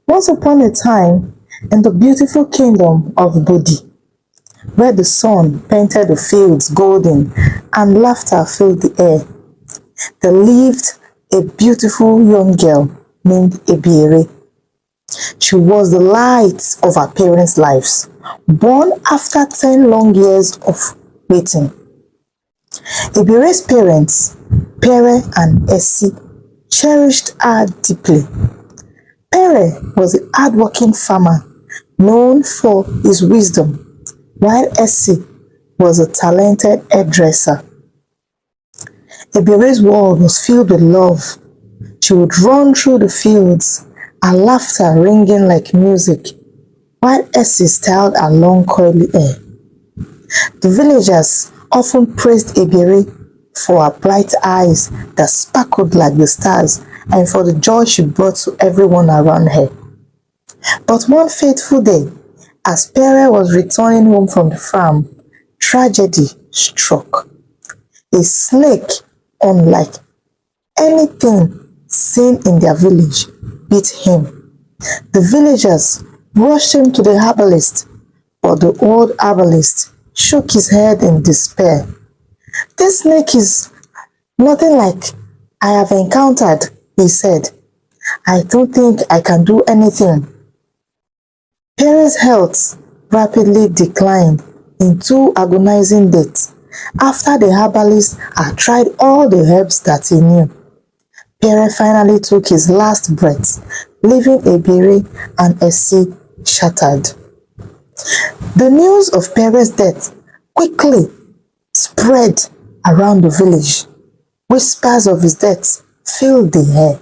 Once upon a time, in the beautiful kingdom of Bodi, where the sun painted the fields golden and laughter filled the air, there lived a beautiful young girl named Ebiere. She was the light of her parents' lives, born after 10 long years of waiting. Ebiere's parents, Pere and Essie, cherished her deeply. Pere was a hardworking farmer known for his wisdom, while Essie was a talented hairdresser. Ebiere's world was filled with love. She would run through the fields, her laughter ringing like music, while Essie styled her long curly hair. The villagers often praised Ebiere for her bright eyes that sparkled like the stars and for the joy she brought to everyone around her. But one fateful day, as Pere was returning home from the farm, tragedy struck. A snake, unlike anything seen in their village, bit him. The villagers rushed him to the herbalist, but the old herbalist shook his head in despair. "This snake is nothing like I have encountered," he said. "I don't think I can do anything." Pere's health rapidly declined in 2 agonizing days after the herbalist had tried all the herbs that he knew. Pere finally took his last breath, leaving Ebiere and Essie shattered. The news of Pere's death quickly spread around the village. Whispers of his death filled the air.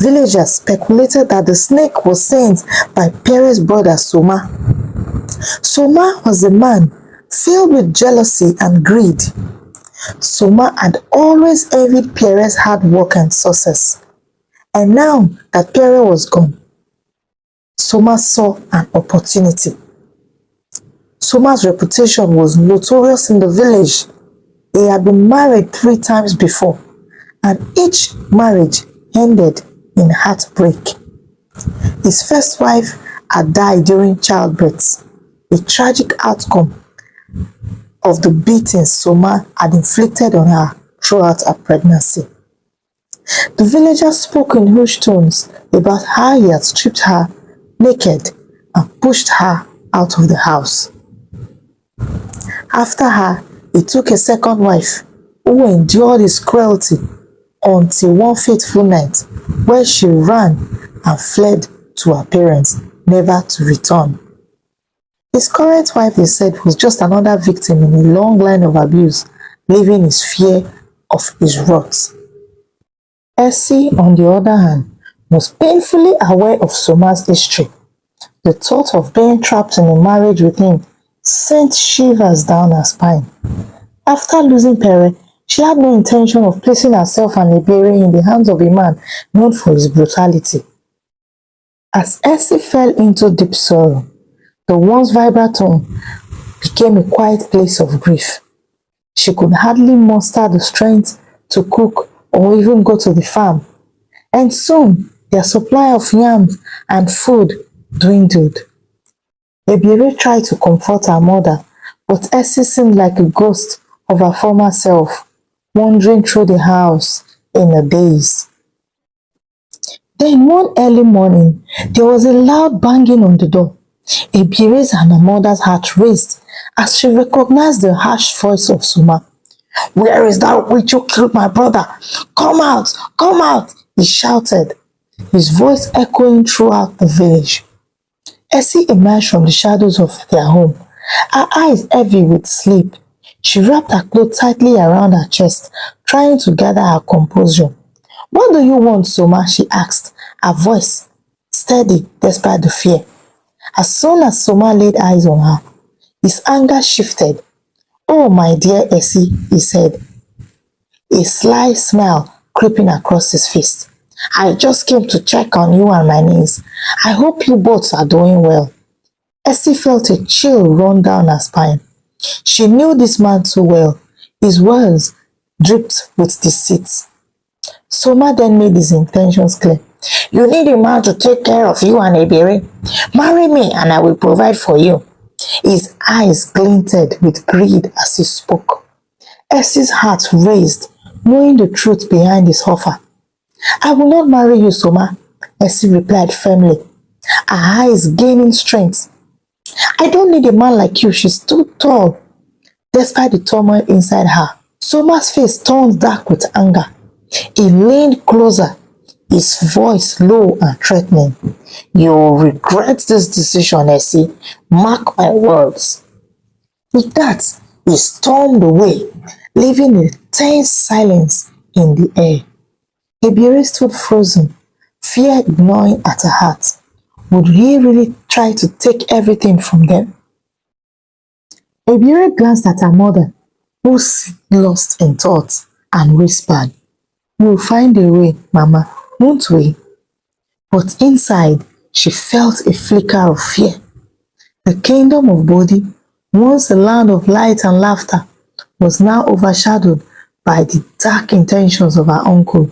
Villagers speculated that the snake was sent by Pere's brother Soma. Soma was a man filled with jealousy and greed. Soma had always envied Pere's hard work and success. And now that Pere was gone, Soma saw an opportunity. Soma's reputation was notorious in the village. He had been married 3 times before, and each marriage ended in heartbreak. His first wife had died during childbirth, a tragic outcome of the beatings Soma had inflicted on her throughout her pregnancy. The villagers spoke in hushed tones about how he had stripped her naked and pushed her out of the house. After her, he took a second wife who endured his cruelty until one fateful night where she ran and fled to her parents, never to return. His current wife, he said, was just another victim in a long line of abuse, living his fear of his wrath. Essie, on the other hand, was painfully aware of Soma's history. The thought of being trapped in a marriage with him sent shivers down her spine. After losing Pere, she had no intention of placing herself and Ebiere in the hands of a man known for his brutality. As Essie fell into deep sorrow, the once vibrant home became a quiet place of grief. She could hardly muster the strength to cook or even go to the farm, and soon their supply of yams and food dwindled. Ebiere tried to comfort her mother, but Essie seemed like a ghost of her former self, wandering through the house in a daze. Then one early morning, there was a loud banging on the door. Ebiere's and her mother's heart raced as she recognized the harsh voice of Soma. "Where is that witch who killed my brother? Come out! Come out!" he shouted, his voice echoing throughout the village. Essie emerged from the shadows of their home, her eyes heavy with sleep. She wrapped her cloak tightly around her chest, trying to gather her composure. "What do you want, Soma?" she asked, her voice steady despite the fear. As soon as Soma laid eyes on her, his anger shifted. "Oh, my dear Essie," he said, a sly smile creeping across his face. "I just came to check on you and my niece. I hope you both are doing well." Essie felt a chill run down her spine. She knew this man too well. His words dripped with deceit. Soma then made his intentions clear. You need a man to take care of you and Ebiere. Marry me and I will provide for you. His eyes glinted with greed as he spoke. Essie's heart raised, knowing the truth behind his offer. I will not marry you, Soma, Essie replied firmly, her eyes gaining strength. I don't need a man like you, she stood tall. Despite the turmoil inside her, Soma's face turned dark with anger. He leaned closer, his voice low and threatening. You'll regret this decision, Essie. Mark my words. With that, he stormed away, leaving a tense silence in the air. Ebiere stood frozen, fear gnawing at her heart. Would he really try to take everything from them? Ebiere glanced at her mother, who seemed lost in thought, and whispered, We'll find a way, Mama, won't we? But inside, she felt a flicker of fear. The kingdom of Bodi, once a land of light and laughter, was now overshadowed by the dark intentions of her uncle,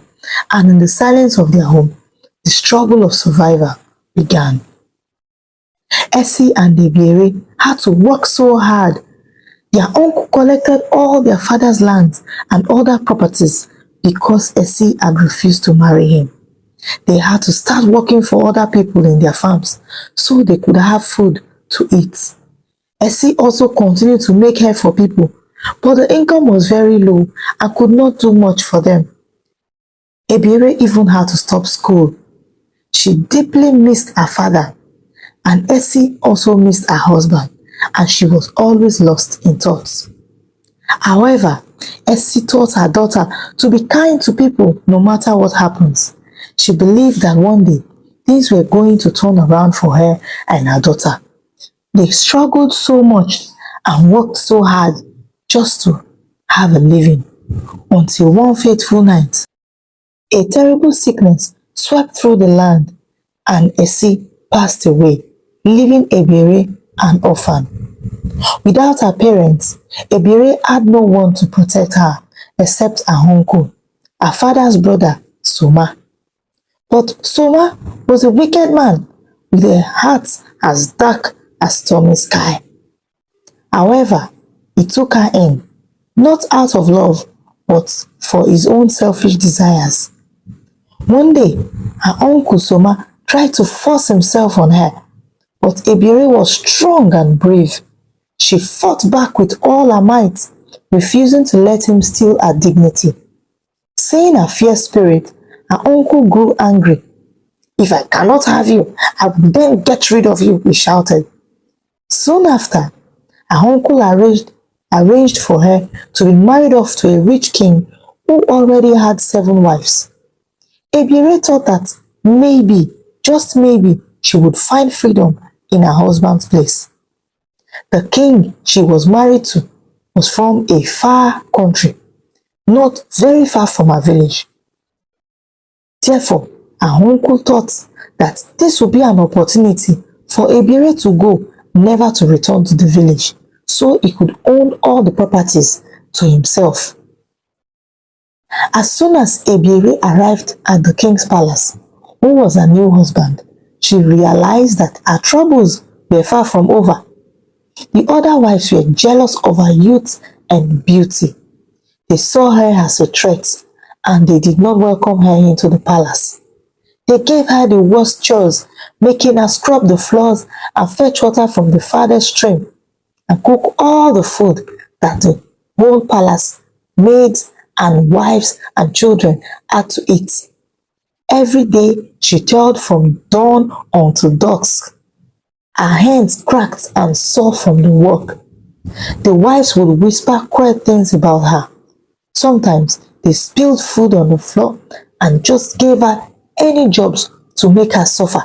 and in the silence of their home, the struggle of survival began. Essie and Ebiere had to work so hard. Their uncle collected all their father's lands and other properties because Essie had refused to marry him. They had to start working for other people in their farms so they could have food to eat. Essie also continued to make hair for people, but the income was very low and could not do much for them. Ebiere even had to stop school. She deeply missed her father, and Essie also missed her husband, and she was always lost in thoughts. However, Essie taught her daughter to be kind to people no matter what happens. She believed that one day things were going to turn around for her and her daughter. They struggled so much and worked so hard just to have a living, until one fateful night, a terrible sickness swept through the land and Essie passed away, leaving Ebiere an orphan. Without her parents, Ebiere had no one to protect her except her uncle, her father's brother, Soma. But Soma was a wicked man with a heart as dark as stormy sky. However, he took her in, not out of love, but for his own selfish desires. One day, her uncle Soma tried to force himself on her, but Ebiere was strong and brave. She fought back with all her might, refusing to let him steal her dignity. Seeing her fierce spirit, her uncle grew angry. If I cannot have you, I will then get rid of you, he shouted. Soon after, her uncle arranged for her to be married off to a rich king who already had 7 wives. Ebiere thought that maybe, just maybe, she would find freedom in her husband's place. The king she was married to was from a far country, not very far from her village. Therefore, her uncle thought that this would be an opportunity for Ebiere to go, never to return to the village, so he could own all the properties to himself. As soon as Ebiere arrived at the king's palace, who was her new husband, she realized that her troubles were far from over. The other wives were jealous of her youth and beauty. They saw her as a threat, and they did not welcome her into the palace. They gave her the worst chores, making her scrub the floors and fetch water from the farthest stream, and cook all the food that the whole palace, maids and wives and children had to eat. Every day she toiled from dawn until dusk. Her hands cracked and sore from the work. The wives would whisper cruel things about her. Sometimes they spilled food on the floor and just gave her any jobs to make her suffer.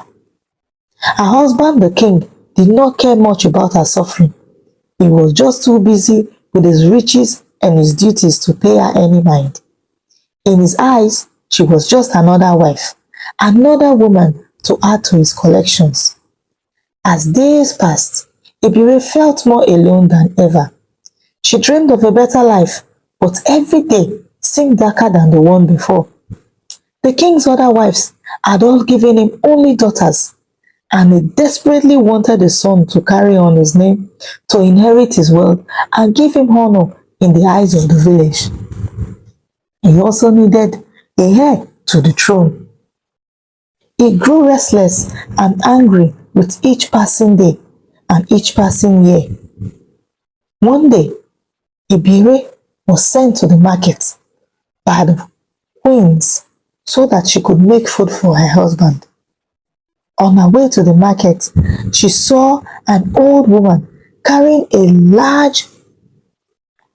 Her husband, the king, did not care much about her suffering. He was just too busy with his riches and his duties to pay her any mind. In his eyes, she was just another wife, another woman to add to his collections. As days passed, Ebiere felt more alone than ever. She dreamed of a better life, but every day seemed darker than the one before. The king's other wives had all given him only daughters, and he desperately wanted a son to carry on his name, to inherit his wealth, and give him honor in the eyes of the village. He also needed a heir to the throne. He grew restless and angry with each passing day and each passing year. One day, Ebiere was sent to the market by the queens so that she could make food for her husband. On her way to the market, she saw an old woman carrying a large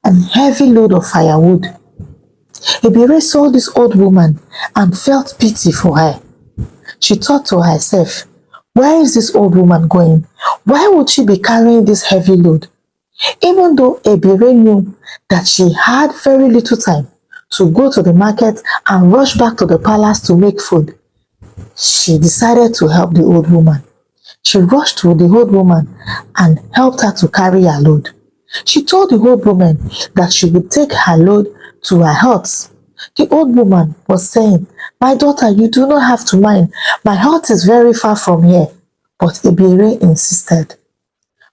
and heavy load of firewood. Ebiere saw this old woman and felt pity for her. She thought to herself, where is this old woman going? Why would she be carrying this heavy load? Even though Ebiere knew that she had very little time to go to the market and rush back to the palace to make food, she decided to help the old woman. She rushed to the old woman and helped her to carry her load. She told the old woman that she would take her load to her hut. The old woman was saying, my daughter, you do not have to mind. My hut is very far from here. But Ebiere insisted.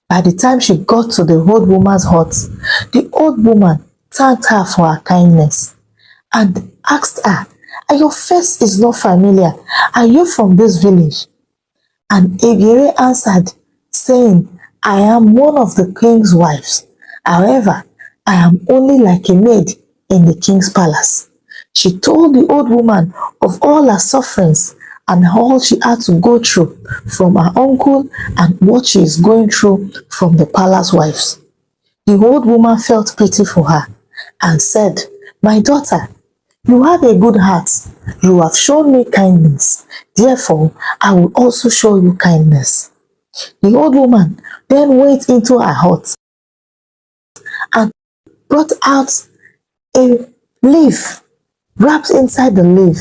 By the time she got to the old woman's hut, the old woman thanked her for her kindness and asked her, your face is not familiar. Are you from this village? And Ebiere answered, saying, I am one of the king's wives. However, I am only like a maid in the king's palace. She told the old woman of all her sufferings and all she had to go through from her uncle and what she is going through from the palace wives. The old woman felt pity for her and said, my daughter, you have a good heart. You have shown me kindness. Therefore, I will also show you kindness. The old woman then went into her hut and brought out a leaf. Wrapped inside the leaf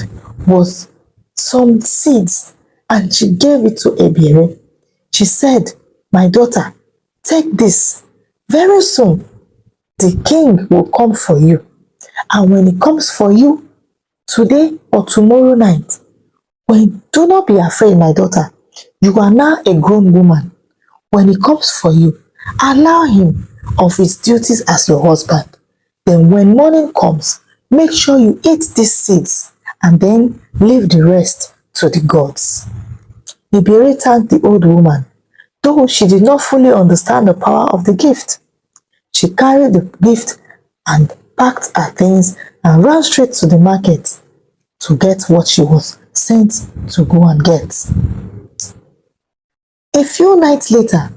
was some seeds, and she gave it to Ebiere. She said, my daughter, take this. Very soon, the king will come for you. And when he comes for you, today or tomorrow night, do not be afraid, my daughter. You are now a grown woman. When he comes for you, allow him of his duties as your husband. Then when morning comes, make sure you eat these seeds and then leave the rest to the gods. Ebiere thanked the old woman, though she did not fully understand the power of the gift. She carried the gift and packed her things and ran straight to the market to get what she was sent to go and get. A few nights later,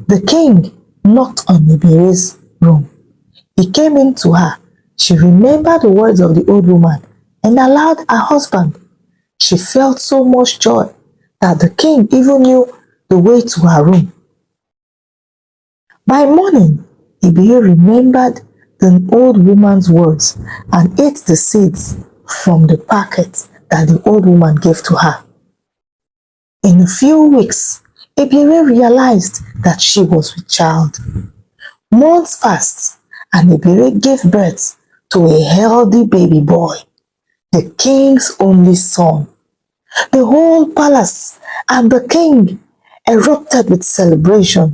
the king knocked on Ebiere's room. He came in to her. She remembered the words of the old woman and allowed her husband. She felt so much joy that the king even knew the way to her room. By morning, Ebiere remembered the old woman's words and ate the seeds from the packet that the old woman gave to her. In a few weeks, Ebiere realized that she was with child. Months passed, and Ebiere gave birth to a healthy baby boy, the king's only son. The whole palace and the king erupted with celebration.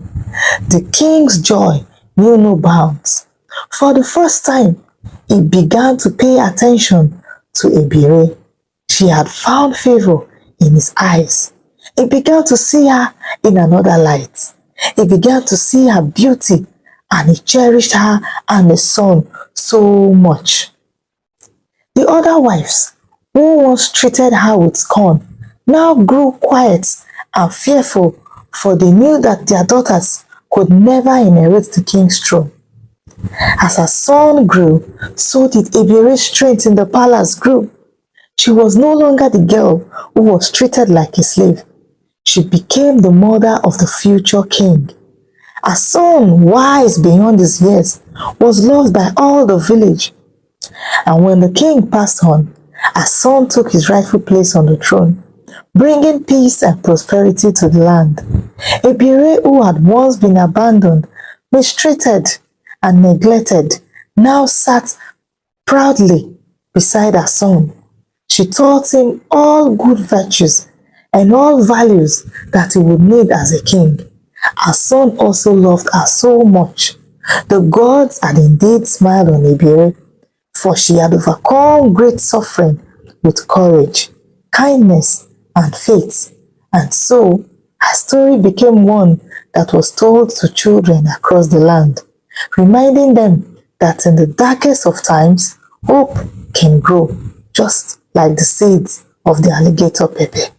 The king's joy knew no bounds. For the first time, he began to pay attention to Ebiere. She had found favor in his eyes. He began to see her in another light. He began to see her beauty, and he cherished her and his son so much. The other wives, who once treated her with scorn, now grew quiet and fearful, for they knew that their daughters could never inherit the king's throne. As her son grew, so did Ebiere's strength in the palace grew. She was no longer the girl who was treated like a slave. She became the mother of the future king. Her son, wise beyond his years, was loved by all the village. And when the king passed on, her son took his rightful place on the throne, bringing peace and prosperity to the land. Ebiere, who had once been abandoned, mistreated, and neglected, now sat proudly beside her son. She taught him all good virtues and all values that he would need as a king. Her son also loved her so much. The gods had indeed smiled on Ebiere, for she had overcome great suffering with courage, kindness, and faith. And so, her story became one that was told to children across the land, reminding them that in the darkest of times, hope can grow, just like the seeds of the alligator pepper.